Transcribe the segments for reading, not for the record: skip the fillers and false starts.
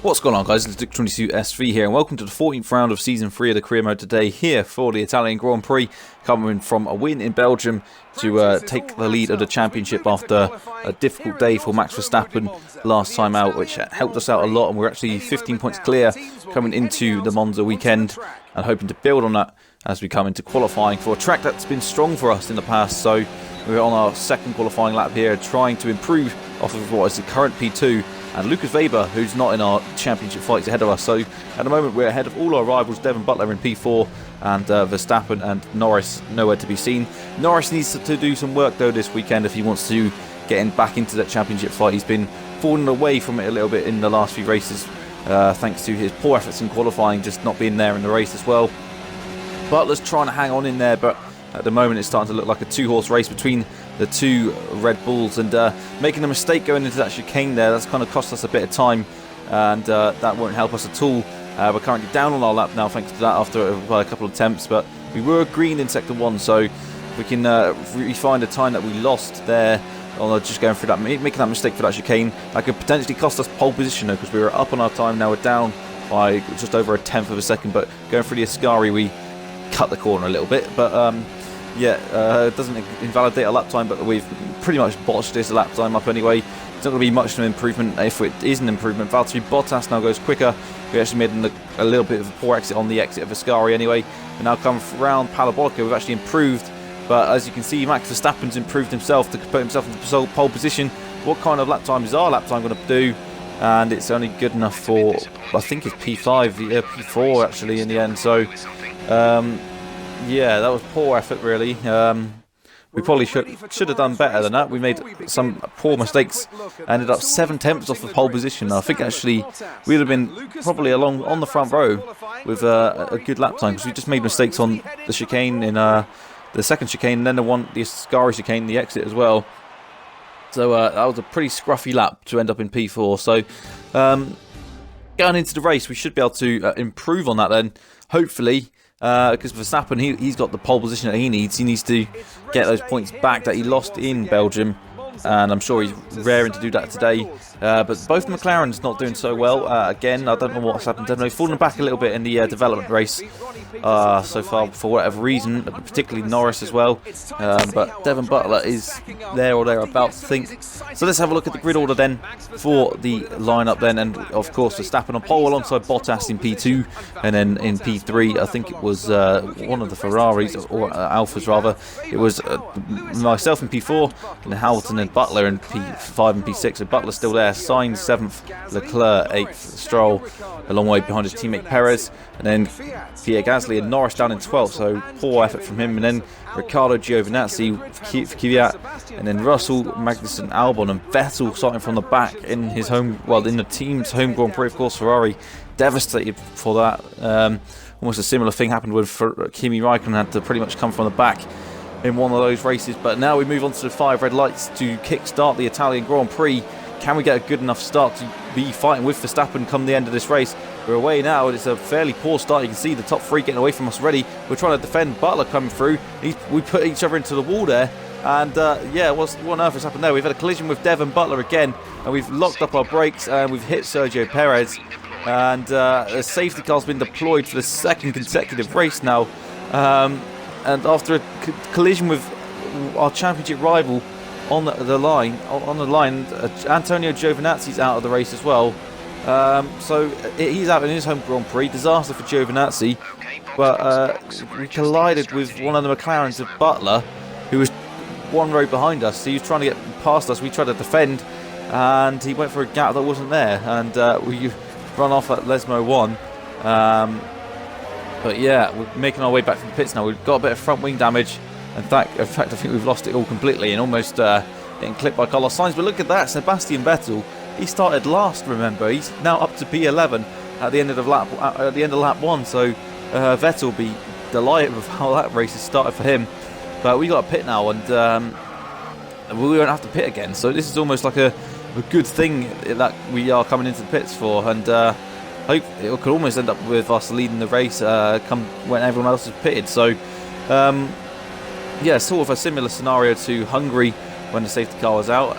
What's going on, guys? It's Dick22SV here, and welcome to the 14th round of Season 3 of the Career Mode today, here for the Italian Grand Prix, coming from a win in Belgium to take the lead of the championship after a difficult day for Max Verstappen last time out, which helped us out a lot, and we're actually 15 points clear coming into the Monza weekend, and hoping to build on that as we come into qualifying for a track that's been strong for us in the past. So we're on our second qualifying lap here, trying to improve off of what is the current P2, and Lucas Weber, who's not in our championship fights, ahead of us. So at the moment we're ahead of all our rivals, Devon Butler in P4 and Verstappen and Norris nowhere to be seen. Norris needs to do some work though this weekend if he wants to get back into that championship fight. He's been falling away from it a little bit in the last few races, thanks to his poor efforts in qualifying, just not being there in the race as well. Butler's trying to hang on in there, but at the moment it's starting to look like a two-horse race between the two Red Bulls, and making a mistake going into that chicane there, that's kind of cost us a bit of time, and that won't help us at all. We're currently down on our lap now thanks to that after a couple of attempts, but we were green in Sector 1, so if we can refine the time that we lost there on just going through that, making that mistake for that chicane, that could potentially cost us pole position though, because we were up on our time, now we're down by just over a tenth of a second, but going through the Ascari we cut the corner a little bit, but it doesn't invalidate our lap time, but we've pretty much botched this lap time up anyway. It's not going to be much of an improvement. If it is an improvement, Valtteri Bottas now goes quicker. We actually made a little bit of a poor exit on the exit of Ascari anyway. We now come around Parabolica, we've actually improved, but as you can see, Max Verstappen's improved himself to put himself into pole position. What kind of lap time is our lap time going to do? And it's only good enough for, I think it's P5, P4 actually in the end, so yeah, that was poor effort really. We probably should have done better than that. We made some poor mistakes, ended up 7 tenths off the pole position. I think actually we would have been probably along on the front row with a good lap time, because we just made mistakes on the chicane in the second chicane, and then the Ascari chicane, the exit as well. So that was a pretty scruffy lap to end up in P4. So going into the race, we should be able to improve on that then, hopefully. Because Verstappen, he's got the pole position that he needs. He needs to get those points back that he lost in Belgium, and I'm sure he's raring to do that today. But both McLaren's not doing so well. Again, I don't know what's happened to them. They've fallen back a little bit in the development race so far for whatever reason, particularly Norris as well. But Devon Butler is there or thereabouts, I think. So let's have a look at the grid order then for the lineup then. And of course, Verstappen on pole alongside Bottas in P2, and then in P3, I think it was one of the Ferraris, or Alphas rather. It was myself in P4, and Hamilton and Butler in P5 and P6. So Butler's still there. Sainz 7th, Leclerc 8th, Stroll a long way behind his teammate Perez, and then Pierre Gasly and Norris down in 12th, so poor effort from him. And then Ricciardo, Giovinazzi, Kvyat, and then Russell, Magnussen, Albon, and Vettel starting from the back in his home, well, in the team's home Grand Prix, of course. Ferrari devastated for that. Almost a similar thing happened with Kimi Raikkonen, had to pretty much come from the back in one of those races. But now we move on to the 5 red lights to kick-start the Italian Grand Prix. Can we get a good enough start to be fighting with Verstappen come the end of this race? We're away now, and it's a fairly poor start. You can see the top 3 getting away from us already. We're trying to defend Butler coming through. We put each other into the wall there, and yeah, what on earth has happened there? We've had a collision with Devon Butler again, and we've locked up our brakes, and we've hit Sergio Perez, and a safety car's been deployed for the 2nd consecutive race now, and after a collision with our championship rival on the line, Antonio Giovinazzi's out of the race as well. So he's out in his home Grand Prix. Disaster for Giovinazzi, but we collided with one of the McLarens of Butler, who was one row behind us. So he was trying to get past us. We tried to defend, and he went for a gap that wasn't there, and we run off at Lesmo 1. But yeah, we're making our way back from the pits now. We've got a bit of front wing damage. In fact, I think we've lost it all completely and almost getting clipped by Carlos Sainz. But look at that, Sebastian Vettel. He started last, remember. He's now up to P11 at the end of lap 1. So Vettel will be delighted with how that race has started for him. But we got a pit now, and we won't have to pit again. So this is almost like a good thing that we are coming into the pits for, and hope it could almost end up with us leading the race come when everyone else is pitted. So yeah, sort of a similar scenario to Hungary when the safety car was out.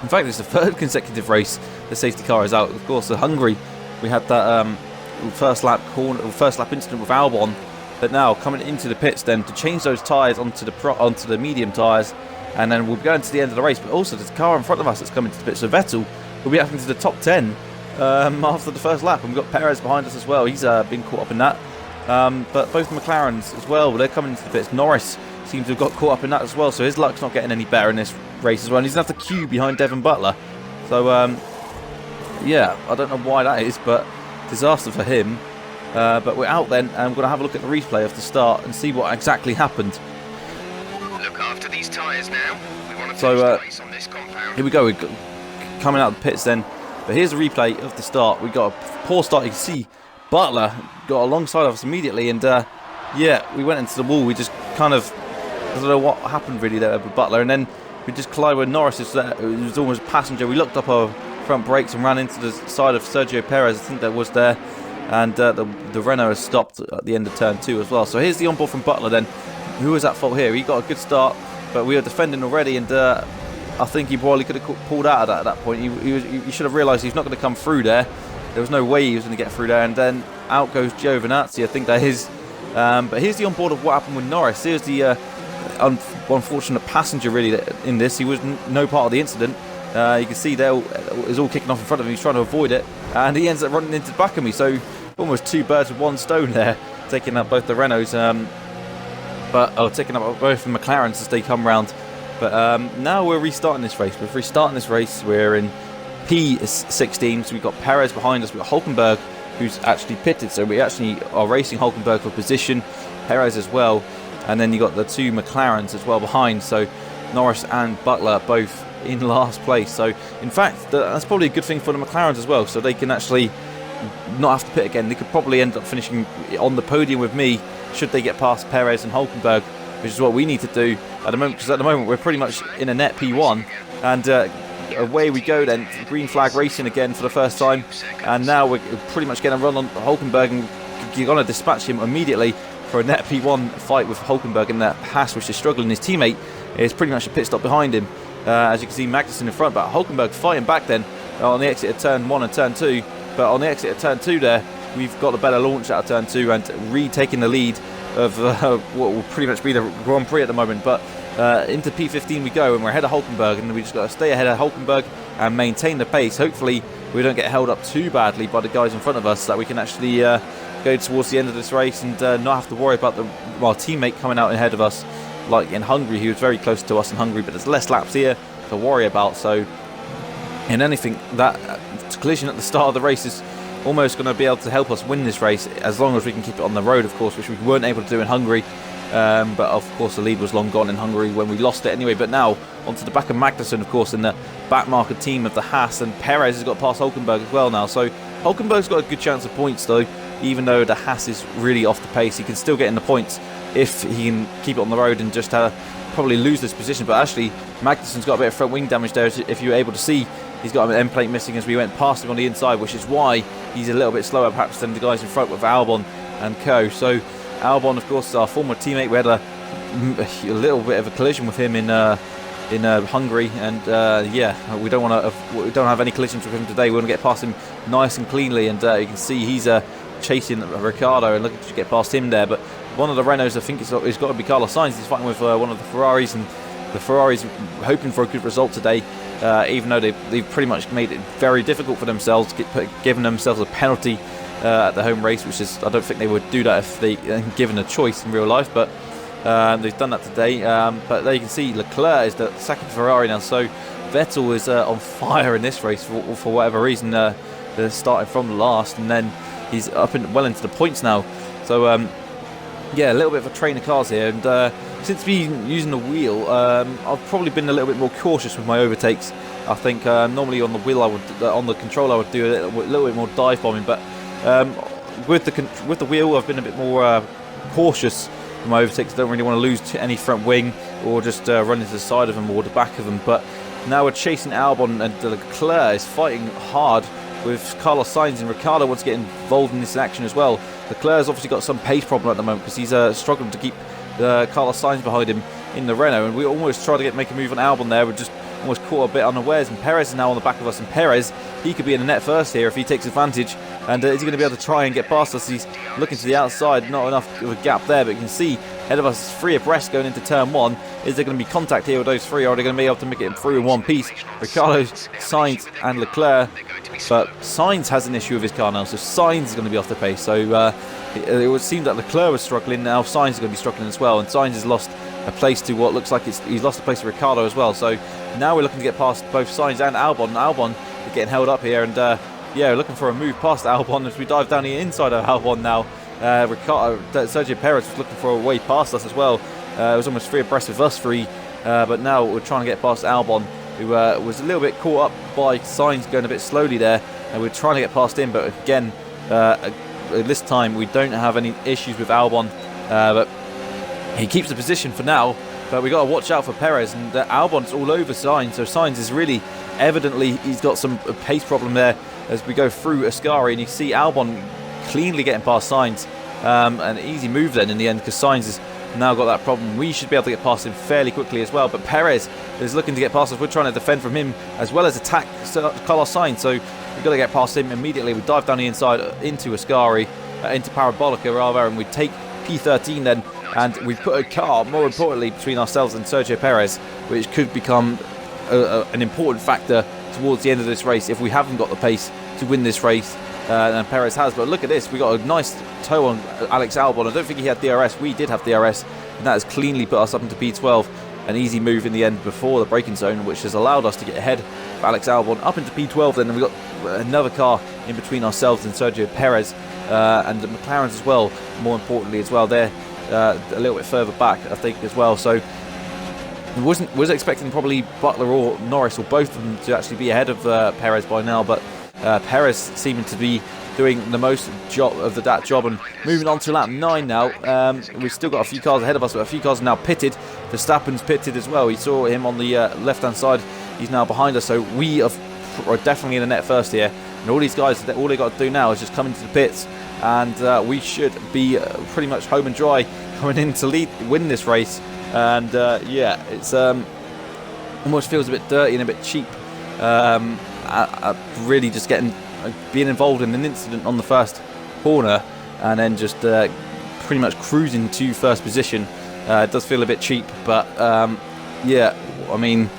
In fact, it's the 3rd consecutive race the safety car is out. Of course, at Hungary, we had that first lap incident with Albon, but now coming into the pits then to change those tyres onto the medium tyres, and then we'll be going to the end of the race. But also, there's a car in front of us that's coming to the pits. So Vettel will be happening to the top 10 after the first lap, and we've got Perez behind us as well. He's been caught up in that. But both McLarens as well, they're coming into the pits. Norris seems to have got caught up in that as well, so his luck's not getting any better in this race as well. And he's going to have to queue behind Devon Butler. So, yeah, I don't know why that is, but disaster for him. But we're out then, and we're going to have a look at the replay of the start and see what exactly happened. Look after these tyres now. We want to so, the race on this compound. Here we go. We're coming out of the pits then. But here's the replay of the start. We got a poor start. You can see Butler got alongside of us immediately, and yeah, we went into the wall. We just kind of, I don't know what happened really there with Butler, and then we just collided with Norris. It was almost a passenger. We looked up our front brakes and ran into the side of Sergio Perez. I think that was there, and the Renault has stopped at the end of turn 2 as well. So here's the onboard from Butler then. Who was at fault here? He got a good start, but we were defending already, and I think he probably could have pulled out of that at that point. He should have realised he's not going to come through there. There was no way he was going to get through there, and then out goes Giovinazzi. I think that is. But here's the onboard of what happened with Norris. Here's the unfortunate passenger really in this. He was no part of the incident. You can see there is all kicking off in front of him. He's trying to avoid it, and he ends up running into the back of me. So almost 2 birds with 1 stone there, taking up both the Renaults, taking up both the McLarens as they come round. But now we're restarting this race. We're in P16, so we've got Perez behind us. We've got Hulkenberg, who's actually pitted. So we actually are racing Hulkenberg for position, Perez as well. And then you got the 2 McLarens as well behind. So Norris and Butler both in last place. So in fact, that's probably a good thing for the McLarens as well. So they can actually not have to pit again. They could probably end up finishing on the podium with me, should they get past Perez and Hulkenberg, which is what we need to do at the moment, because at the moment we're pretty much in a net P1, and away we go then, green flag racing again for the first time, and now we're pretty much getting a run on Hulkenberg, and you're going to dispatch him immediately for a net P1 fight with Hulkenberg in that Haas, which is struggling. His teammate is pretty much a pit stop behind him, as you can see Magnussen in front, but Hulkenberg fighting back then on the exit of turn 1 and turn 2, but on the exit of turn 2 there, we've got a better launch out of turn 2 and retaking the lead of what will pretty much be the Grand Prix at the moment. But into P15 we go, and we're ahead of Hulkenberg, and we just got to stay ahead of Hulkenberg and maintain the pace. Hopefully we don't get held up too badly by the guys in front of us, so that we can actually go towards the end of this race and not have to worry about our teammate coming out ahead of us like in Hungary. He was very close to us in Hungary, but there's less laps here to worry about. So in anything, that collision at the start of the race is almost going to be able to help us win this race, as long as we can keep it on the road, of course, which we weren't able to do in Hungary. But of course the lead was long gone in Hungary when we lost it anyway. But now onto the back of Magnussen, of course, in the backmarker team of the Haas, and Perez has got past Hulkenberg as well now. So Hulkenberg's got a good chance of points though, even though the Haas is really off the pace. He can still get in the points if he can keep it on the road and just probably lose this position. But actually Magnussen's got a bit of front wing damage there, if you were able to see. He's got an end plate missing as we went past him on the inside, which is why he's a little bit slower perhaps than the guys in front with Albon and co. So Albon, of course, our former teammate, we had a little bit of a collision with him in Hungary, and yeah, we don't have any collisions with him today. We want to get past him nice and cleanly, and you can see he's chasing Ricciardo and looking to get past him there. But one of the Renaults, I think it's got to be Carlos Sainz. He's fighting with one of the Ferraris, and the Ferraris hoping for a good result today. Even though they've pretty much made it very difficult for themselves, giving themselves a penalty at the home race, which is, I don't think they would do that if they given a choice in real life, but they've done that today. But there you can see Leclerc is the second Ferrari now, so Vettel is on fire in this race for whatever reason. They're starting from last, and then he's up well into the points now. So yeah, a little bit of a train of cars here, and since being using the wheel, I've probably been a little bit more cautious with my overtakes. I think normally on the wheel, on the control, I would do a little bit more dive bombing, but with the wheel, I've been a bit more cautious with my overtakes. I don't really want to lose any front wing or just run into the side of them or the back of them. But now we're chasing Albon, and Leclerc is fighting hard with Carlos Sainz, and Ricciardo wants to get involved in this action as well. Leclerc's obviously got some pace problem at the moment because he's struggling to keep Carlos Sainz behind him in the Renault, and we almost tried to make a move on Albon there. We just almost caught a bit unawares, and Perez is now on the back of us, and Perez, he could be in the net first here if he takes advantage. And is he going to be able to try and get past us? He's looking to the outside, not enough of a gap there, but you can see ahead of us 3 abreast going into turn 1. Is there going to be contact here with those 3, or are they going to be able to make it through in one piece? Ricciardo, Sainz and Leclerc, but Sainz has an issue with his car now, so Sainz is going to be off the pace. So it would seem that Leclerc was struggling, now Sainz is going to be struggling as well, and Sainz has lost a place to what looks like he's lost a place to Ricciardo as well. So now we're looking to get past both Sainz and Albon. Albon is getting held up here, and yeah, we're looking for a move past Albon as we dive down the inside of Albon now. Sergio Perez was looking for a way past us as well. It was almost 3 abreast with us 3, but now we're trying to get past Albon, who was a little bit caught up by Sainz going a bit slowly there, and we're trying to get past him. But again, this time we don't have any issues with Albon, but he keeps the position for now. But we got to watch out for Perez, and Albon's all over Sainz, so Sainz is really evidently, he's got some pace problem there as we go through Ascari, and you see Albon cleanly getting past Sainz. An easy move then in the end, because Sainz has now got that problem. We should be able to get past him fairly quickly as well, but Perez is looking to get past us. We're trying to defend from him as well as attack Carlos Sainz, so we've got to get past him immediately. We dive down the inside into Ascari, into Parabolica rather, and we take P13 then, and we put a car, more importantly, between ourselves and Sergio Perez, which could become an important factor towards the end of this race if we haven't got the pace to win this race. And Perez has, but look at this, we got a nice toe on Alex Albon. I don't think he had DRS, we did have DRS, and that has cleanly put us up into P12. An easy move in the end before the braking zone, which has allowed us to get ahead of Alex Albon up into P12 then, and we've got another car in between ourselves and Sergio Perez, and the McLarens as well, more importantly as well. They're a little bit further back, I think, as well. So was expecting probably Butler or Norris or both of them to actually be ahead of Perez by now, but Perez seeming to be doing the most of that job. And moving on to lap 9 now, we've still got a few cars ahead of us, but a few cars are now pitted. Verstappen's pitted as well. We saw him on the left hand side, he's now behind us, so we are definitely in the net first here. And all these guys, all they got to do now is just come into the pits, and we should be pretty much home and dry coming in to win this race. And yeah, it's almost feels a bit dirty and a bit cheap. Really just being involved in an incident on the first corner and then just pretty much cruising to first position. It does feel a bit cheap, but yeah, I mean,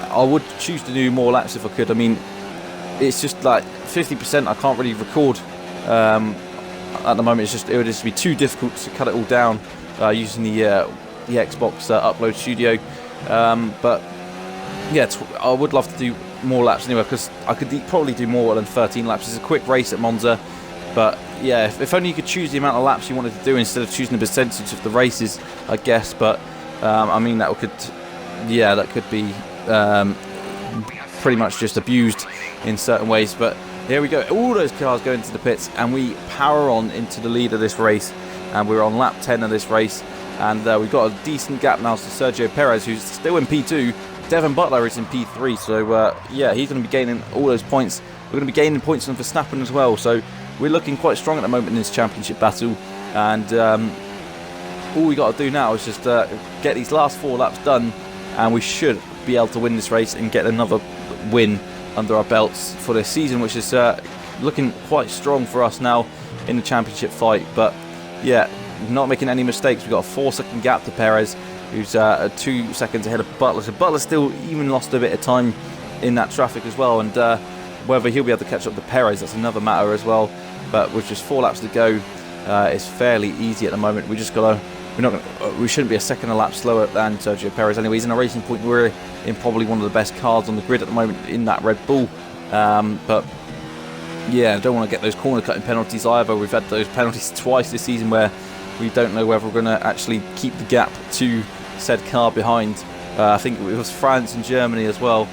I would choose to do more laps if I could. I mean, it's just like 50%. I can't really record at the moment. It would just be too difficult to cut it all down using the Xbox Upload Studio. But yeah, I would love to do more laps anyway, because I could probably do more than 13 laps. It's a quick race at Monza, but yeah, if only you could choose the amount of laps you wanted to do instead of choosing the percentage of the races, I guess. But I mean, that could be pretty much just abused in certain ways. But here we go, all those cars go into the pits, and we power on into the lead of this race, and we're on lap 10 of this race, and we've got a decent gap now to Sergio Perez, who's still in P2. Devon Butler is in P3, so yeah, he's going to be gaining all those points. We're going to be gaining points on Verstappen as well, so we're looking quite strong at the moment in this championship battle. And all we got to do now is just get these last 4 laps done, and we should be able to win this race and get another win under our belts for this season, which is looking quite strong for us now in the championship fight. But yeah, not making any mistakes. We've got a 4-second gap to Perez, who's 2 seconds ahead of Butler. So Butler still even lost a bit of time in that traffic as well, and whether he'll be able to catch up to Perez, that's another matter as well. But with just 4 laps to go, it's fairly easy at the moment. We shouldn't be a second a lap slower than Sergio Perez anyway. He's in a racing point. We're in probably one of the best cars on the grid at the moment in that Red Bull. But yeah, I don't want to get those corner cutting penalties either. We've had those penalties twice this season where we don't know whether we're going to actually keep the gap to said car behind. I think it was France and Germany as well,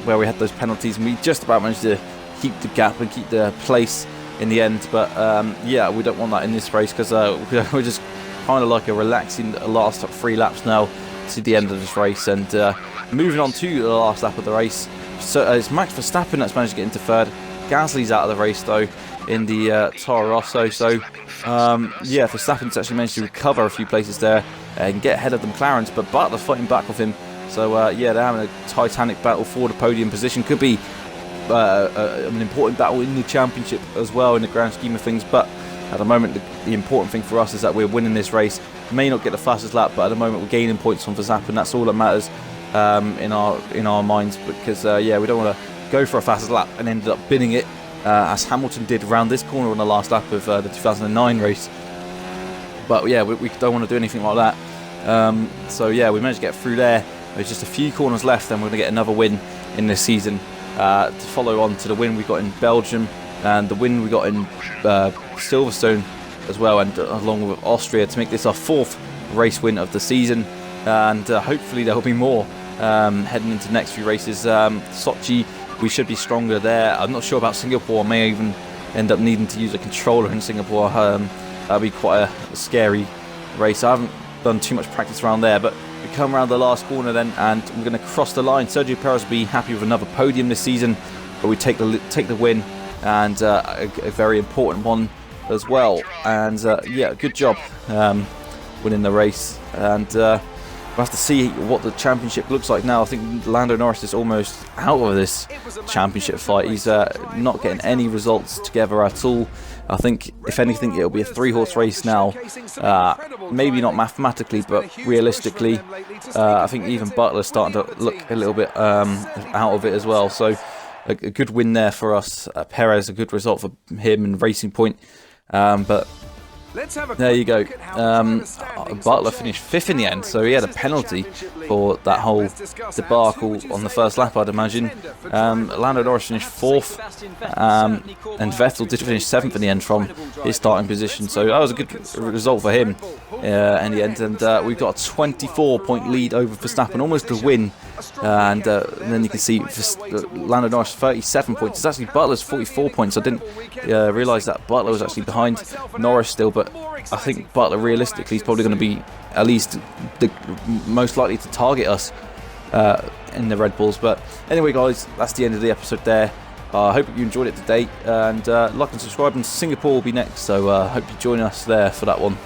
where we had those penalties, and we just about managed to keep the gap and keep the place in the end. But yeah, we don't want that in this race, because we're just kind of like a relaxing last 3 laps now to the end of this race. And moving on to the last lap of the race, so it's Max Verstappen that's managed to get into 3rd. Gasly's out of the race though in the Toro Rosso, so yeah, Verstappen's actually managed to recover a few places there and get ahead of the McLarens, but Butler fighting back with him So yeah, they're having a titanic battle for the podium position. Could be an important battle in the championship as well in the grand scheme of things, but at the moment the important thing for us is that we're winning this race. May not get the fastest lap, but at the moment we're gaining points on Verstappen. That's all that matters in our minds, because yeah, we don't want to go for a fastest lap and end up binning it as Hamilton did around this corner on the last lap of the 2009 race. But yeah, we don't want to do anything like that. So yeah, we managed to get through there. There's just a few corners left, and we're going to get another win in this season to follow on to the win we got in Belgium and the win we got in Silverstone as well, and along with Austria, to make this our 4th race win of the season. And hopefully there will be more heading into the next few races. Sochi, we should be stronger there. I'm not sure about Singapore. I may even end up needing to use a controller in Singapore. That'll be quite a scary race. I haven't done too much practice around there, but we come around the last corner then, and we're going to cross the line. Sergio Perez will be happy with another podium this season, but we take the win, and a very important one as well. And yeah, good job winning the race. And we'll have to see what the championship looks like now. I think Lando Norris is almost out of this championship fight. He's not getting any results together at all. I think, if anything, it'll be a 3-horse race now. Maybe not mathematically, but realistically, I think even Butler's starting to look a little bit out of it as well. So a good win there for us. Perez, a good result for him and Racing Point. But there you go. Butler finished 5th in the end, so he had a penalty for that whole debacle on the first lap, I'd imagine. Lando Norris finished 4th, and Vettel did finish 7th in the end from his starting position, so that was a good result for him in the end. And we've got a 24-point lead over Verstappen, almost a win. And then you can see Lando Norris 37 points. It's actually Butler's 44 points. I didn't realise that Butler was actually behind Norris still, but I think Butler realistically is probably going to be at least the most likely to target us in the Red Bulls. But anyway, guys, that's the end of the episode there. I hope you enjoyed it today, and like and subscribe, and Singapore will be next, so I hope you join us there for that one.